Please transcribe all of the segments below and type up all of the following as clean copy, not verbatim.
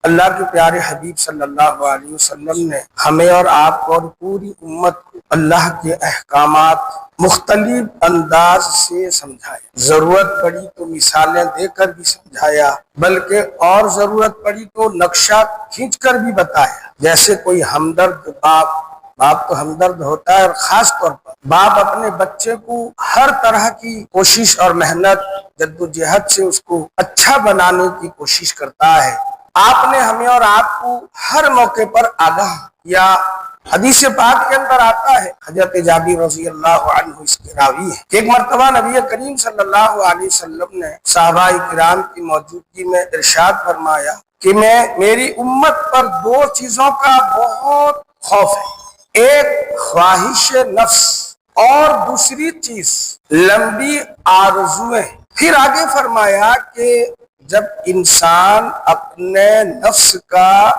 اللہ کے پیارے حبیب صلی اللہ علیہ وسلم نے ہمیں اور آپ کو اور پوری امت کو اللہ کے احکامات مختلف انداز سے سمجھایا۔ ضرورت پڑی تو مثالیں دے کر بھی سمجھایا، بلکہ اور ضرورت پڑی تو نقشہ کھینچ کر بھی بتایا۔ جیسے کوئی ہمدرد باپ تو ہمدرد ہوتا ہے، اور خاص طور پر باپ اپنے بچے کو ہر طرح کی کوشش اور محنت جدوجہد سے اس کو اچھا بنانے کی کوشش کرتا ہے۔ آپ نے ہمیں اور آپ کو ہر موقع پر آگاہ کیا۔ حدیث پاک کے اندر آتا ہے، حضرت جابر رضی اللہ عنہ اس کے راوی ہے کہ ایک مرتبہ نبی کریم صلی اللہ علیہ وسلم نے صحابہ کرام کی موجودگی میں ارشاد فرمایا کہ میری امت پر دو چیزوں کا بہت خوف ہے، ایک خواہش نفس اور دوسری چیز لمبی آرزویں۔ پھر آگے فرمایا کہ جب انسان اپنے نفس کا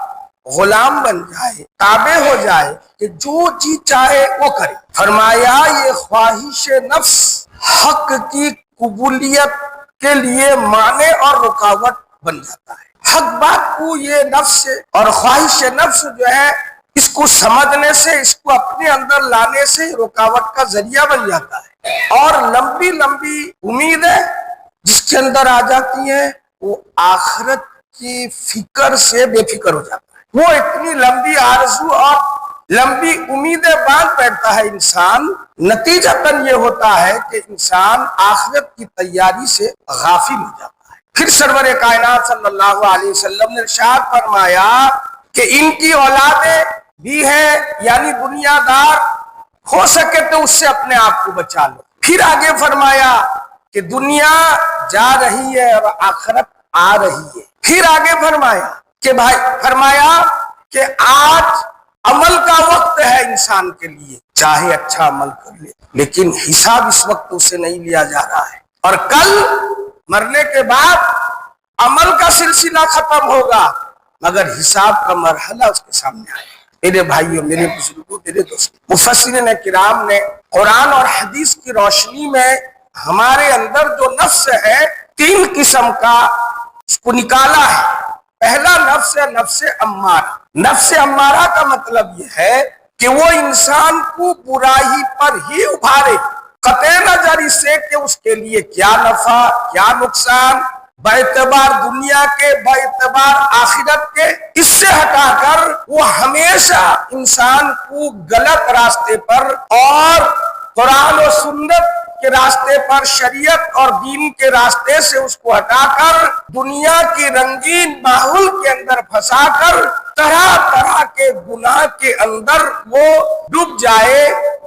غلام بن جائے، تابع ہو جائے کہ جو جی چاہے وہ کرے، فرمایا یہ خواہش نفس حق کی قبولیت کے لیے مانع اور رکاوٹ بن جاتا ہے۔ حق بات کو یہ نفس اور خواہش نفس جو ہے، اس کو سمجھنے سے، اس کو اپنے اندر لانے سے رکاوٹ کا ذریعہ بن جاتا ہے، اور لمبی لمبی امیدیں جس کے اندر آ جاتی ہیں وہ آخرت کی فکر سے بے فکر ہو جاتا ہے۔ وہ اتنی لمبی آرزو اور لمبی امیدیں باندھ بیٹھتا ہے انسان، نتیجتاً یہ ہوتا ہے کہ انسان آخرت کی تیاری سے غافل ہو جاتا ہے۔ پھر سرور کائنات صلی اللہ علیہ وسلم نے ارشاد فرمایا کہ ان کی اولادیں بھی ہیں، یعنی دنیا دار، ہو سکے تو اس سے اپنے آپ کو بچا لو۔ پھر آگے فرمایا کہ دنیا جا رہی ہے اور آخرت آ رہی ہے۔ پھر آگے فرمایا کہ آج عمل کا وقت ہے انسان کے لیے، چاہے اچھا عمل کر لے، لیکن حساب اس وقت اسے نہیں لیا جا رہا ہے، اور کل مرنے کے بعد عمل کا سلسلہ ختم ہوگا مگر حساب کا مرحلہ اس کے سامنے آئے۔ میرے بھائیوں، میرے بزرگوں، میرے دوستوں، مفسرین کرام نے قرآن اور حدیث کی روشنی میں ہمارے اندر جو نفس ہے، تین قسم کا اس کو نکالا ہے۔ پہلا نفس ہے نفس امارہ۔ نفس امارہ کا مطلب یہ ہے کہ وہ انسان کو برائی پر ہی ابھارے، قطع نظر اس سے کہ اس کے لیے کیا نفع کیا نقصان، باعتبار دنیا کے باعتبار آخرت کے، اس سے ہٹا کر وہ ہمیشہ انسان کو غلط راستے پر اور قرآن و سنت کے راستے پر، شریعت اور دین کے راستے سے اس کو ہٹا کر دنیا کی رنگین ماحول کے اندر پھنسا کر طرح طرح کے گناہ کے اندر وہ ڈوب جائے۔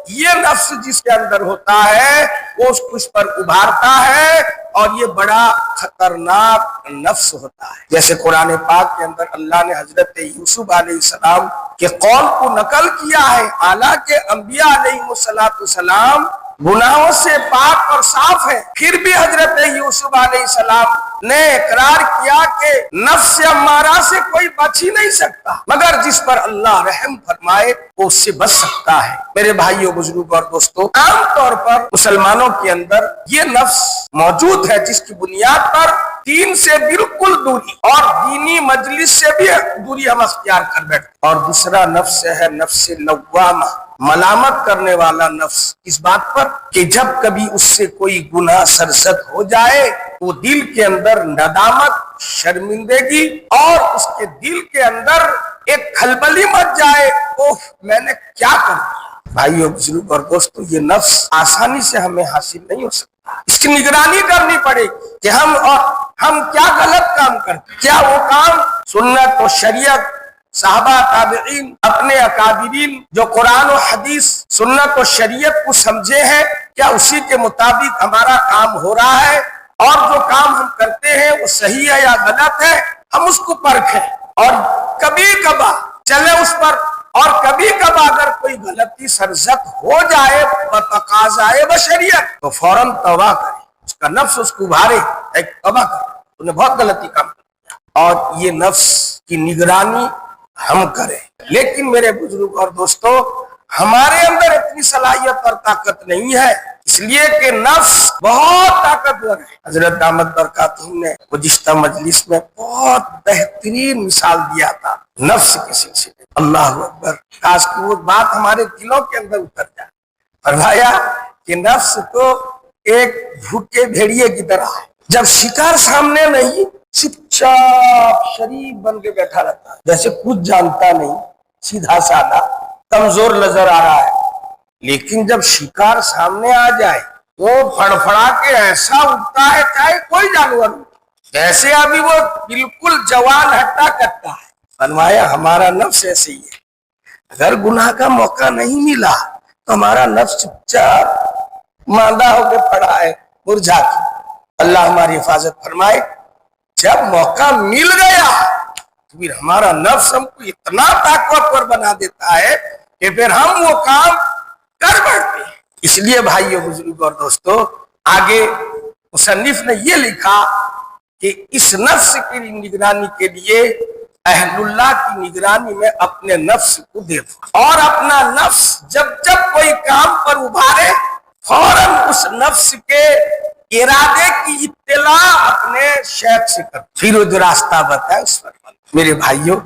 یہ نفس جس کے اندر ہوتا ہے وہ اس پر ابھارتا ہے، اور یہ بڑا خطرناک نفس ہوتا ہے۔ جیسے قرآن پاک کے اندر اللہ نے حضرت یوسف علیہ السلام کے قول کو نقل کیا ہے، حالانکہ انبیاء علیہ السلام گناہوں سے پاک اور صاف ہے، پھر بھی حضرت یوسف علیہ السلام نے اقرار کیا کہ نفس امارہ سے کوئی بچ ہی نہیں سکتا، مگر جس پر اللہ رحم فرمائے وہ اس سے بچ سکتا ہے۔ میرے بھائیوں، بزرگوں اور دوستوں، عام طور پر مسلمانوں کے اندر یہ نفس موجود ہے جس کی بنیاد پر دین سے بالکل دوری اور دینی مجلس سے بھی دوری ہم اختیار کر بیٹھتے۔ اور دوسرا نفس ہے نفس لوامہ، ملامت کرنے والا نفس، اس بات پر کہ جب کبھی اس سے کوئی گناہ سرزد ہو جائے وہ دل کے اندر ندامت، شرمندگی، اور اس کے دل کے اندر ایک کھلبلی مچ جائے، اوہ میں نے کیا کر دیا۔ بھائیو، بزرگ اور دوستو، یہ نفس آسانی سے ہمیں حاصل نہیں ہو سکتا، اس کی نگرانی کرنی پڑے کہ ہم کیا غلط کام کرتے، کیا وہ کام سنت و شریعت، صحابہ تابعین، اپنے اکابرین جو قرآن و حدیث، سنت و شریعت کو سمجھے ہیں، کیا اسی کے مطابق ہمارا کام ہو رہا ہے، اور جو کام ہم کرتے ہیں وہ صحیح ہے یا غلط ہے، ہم اس کو پرکھیں، اور کبھی کبھار چلے اس پر، اور کبھی کبھار اگر کوئی غلطی سرزد ہو جائے بتقاضائے بشریعت تو فوراً توبہ کرے، اس کا نفس اس کو ابھارے، ایک توبہ کرے، تو نے بہت غلطی کام کیا، اور یہ نفس کی نگرانی ہم کریں۔ لیکن میرے بزرگ اور دوستو، ہمارے اندر اتنی صلاحیت اور طاقت نہیں ہے، اس لیے کہ نفس بہت طاقتور ہے۔ حضرت دامت برکاتہم نے گزشتہ مجلس میں بہت بہترین مثال دیا تھا نفس کے سلسلے میں۔ اللہ اکبر، کاش کہ وہ بات ہمارے دلوں کے اندر اتر جائے۔ فرمایا کہ نفس تو ایک بھوکے بھیڑیے کی طرح ہے، جب شکار سامنے نہیں چپ چاپ شریف بن کے بیٹھا رہتا ہے، جیسے کچھ جانتا نہیں، سیدھا سادہ کمزور نظر آ رہا ہے، لیکن جب شکار سامنے آ جائے وہ پھڑپھڑا کے ایسا اٹھتا ہے چاہے کوئی جانور ہو، جیسے ابھی وہ بالکل جوان ہٹا کرتا ہے۔ فرمایا ہمارا نفس ایسے ہی ہے، اگر گناہ کا موقع نہیں ملا تو ہمارا نفس چپ چاپ ماندہ ہو کے پڑا ہے، مرجھا کے۔ اللہ ہماری حفاظت فرمائے۔ جب موقع مل گیا تو پھر ہمارا نفس ہم کو اتنا طاقتور بنا دیتا ہے کہ پھر ہم وہ کام کر بیٹھتے ہیں۔ اس لیے بھائیو، بزرگ اور دوستو، آگے مصنف نے یہ لکھا کہ اس نفس کی نگرانی کے لیے اہل اللہ کی نگرانی میں اپنے نفس کو دے دو، اور اپنا نفس جب جب کوئی کام پر ابھارے فوراً اس نفس کے ارادے کی اطلاع اپنے شیخ سے کر، پھر وہ جو راستہ بتائے اس پر۔ میرے بھائیوں،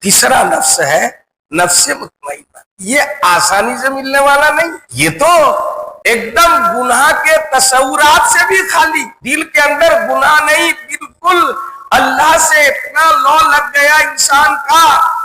تیسرا نفس ہے نفس مطمئنہ۔ یہ آسانی سے ملنے والا نہیں، یہ تو ایک دم گناہ کے تصورات سے بھی خالی، دل کے اندر گناہ نہیں، بالکل اللہ سے اتنا لو لگ گیا انسان کا،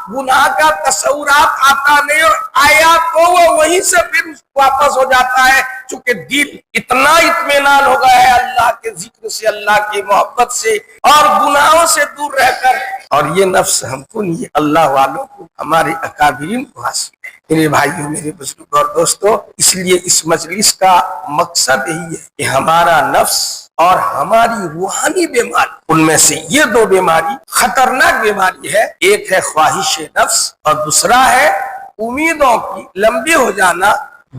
گناہ کا تصورات آتا نہیں، اور آیا تو وہ وہیں سے پھر واپس ہو جاتا ہے، چونکہ دل اتنا اطمینان ہو گیا ہے اللہ کے ذکر سے، اللہ کی محبت سے، اور گناہوں سے دور رہ کر۔ اور یہ نفس ہم کو نہیں، اللہ والوں کو، ہمارے اکابرین کو حاصل ہے۔ میرے بھائیوں، میرے بزرگوں اور دوستوں، اس لیے اس مجلس کا مقصد یہی ہے کہ ہمارا نفس اور ہماری روحانی بیماری، ان میں سے یہ دو بیماری خطرناک بیماری ہے، ایک ہے خواہش نفس اور دوسرا ہے امیدوں کی لمبی ہو جانا۔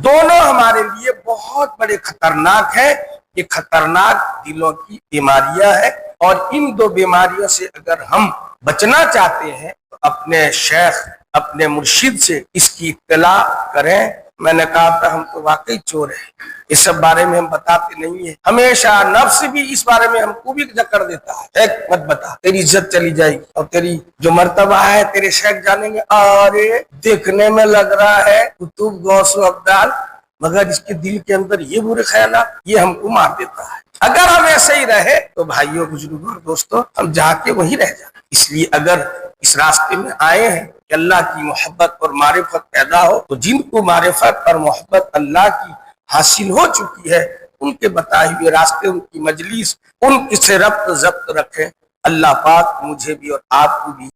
دونوں ہمارے لیے بہت بڑے خطرناک ہیں، یہ خطرناک دلوں کی بیماریاں ہیں، اور ان دو بیماریوں سے اگر ہم بچنا چاہتے ہیں تو اپنے شیخ، اپنے مرشد سے اس کی اطلاع کریں۔ میں نے کہا تھا ہم تو واقعی چور ہیں، اس سب بارے میں ہم بتاتے نہیں ہیں، ہمیشہ نفس بھی اس بارے میں ہم کو بھی جکڑ دیتا ہے، ایک مت بتا، تیری عزت چلی جائے گی، اور تیری جو مرتبہ ہے تیرے شیخ جانیں گے، ارے دیکھنے میں لگ رہا ہے کتب غوث و ابدال، مگر اس کے دل کے اندر یہ برے خیالات، یہ ہم کو مار دیتا ہے۔ اگر ہم ایسے ہی رہے تو بھائیوں، بزرگوں اور دوستوں، ہم جا کے وہیں رہ جائیں۔ اس لیے اگر اس راستے میں آئے ہیں کہ اللہ کی محبت اور معرفت پیدا ہو، تو جن کو معرفت اور محبت اللہ کی حاصل ہو چکی ہے، ان کے بتائے ہوئے راستے، ان کی مجلس، ان سے ربط ضبط رکھیں۔ اللہ پاک مجھے بھی اور آپ کو بھی